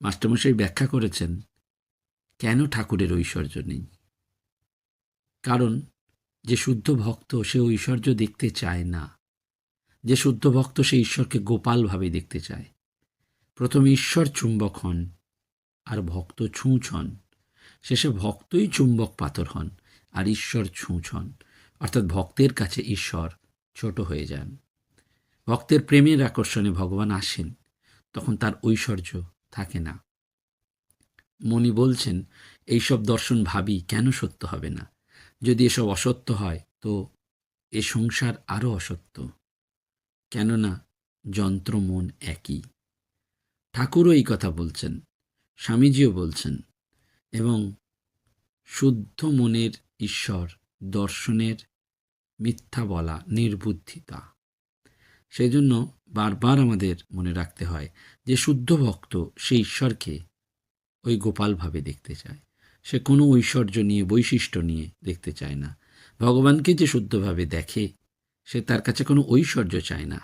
মাস্টারমশাই ব্যাখ্যা করেছেন কেন ঠাকুরের ঐশ্বর্য নেই। কারণ যে শুদ্ধ ভক্ত সে ঐশ্বর্য দেখতে চায় না। যে শুদ্ধ ভক্ত সে ঈশ্বরকে গোপালভাবে দেখতে চায়। প্রথমে ঈশ্বর চুম্বক হন, আর ভক্ত ছুঁচ হন। শেষে ভক্তই চুম্বক পাথর হন, আর ঈশ্বর ছুঁচ হন। অর্থাৎ ভক্তের কাছে ঈশ্বর ছোট হয়ে যান। ভক্তের প্রেমের আকর্ষণে ভগবান আসেন, তখন তার ঐশ্বর্য থাকে না। মনি বলছেন, এইসব দর্শন ভাবি কেন সত্য হবে না? যদি এসব অসত্য হয় তো এ সংসার আরও অসত্য। কেননা যন্ত্র মন একই। ঠাকুরও এই কথা বলছেন, স্বামীজিও বলছেন। এবং শুদ্ধ মনের ঈশ্বর দর্শনের মিথ্যা বলা নির্বুদ্ধিতা। সেই জন্য বারবার আমাদের মনে রাখতে হয় যে শুদ্ধ ভক্ত সে ঈশ্বরকে ওই গোপালভাবে দেখতে চায়। সে কোনো ঐশ্বর্য নিয়ে, বৈশিষ্ট্য নিয়ে দেখতে চায় না। ভগবানকে যে শুদ্ধভাবে দেখে সে তার কাছে কোনো ঐশ্বর্য চায় না,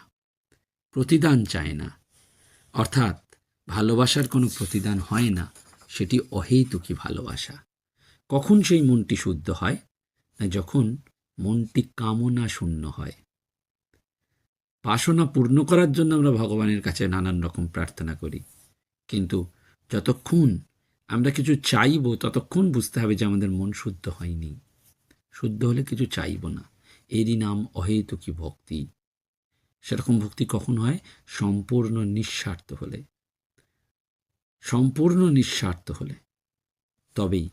প্রতিদান চায় না। অর্থাৎ ভালোবাসার কোনো প্রতিদান হয় না, সেটি অহেতুকী ভালোবাসা। কখন সেই মনটি শুদ্ধ হয়? না, যখন মনটি কামনা শূন্য হয়। বাসনা পূর্ণ করার জন্য আমরা ভগবানের কাছে নানান রকম প্রার্থনা করি, কিন্তু যতক্ষণ আমরা কিছু চাইব ততক্ষণ বুঝতে হবে যে আমাদের মন শুদ্ধ হয়নি। শুদ্ধ হলে কিছু চাইব না, এরই নাম অহেতুকী ভক্তি। সেরকম ভক্তি কখন হয়? সম্পূর্ণ নিঃস্বার্থ হলে। সম্পূর্ণ নিঃস্বার্থ হলে তবেই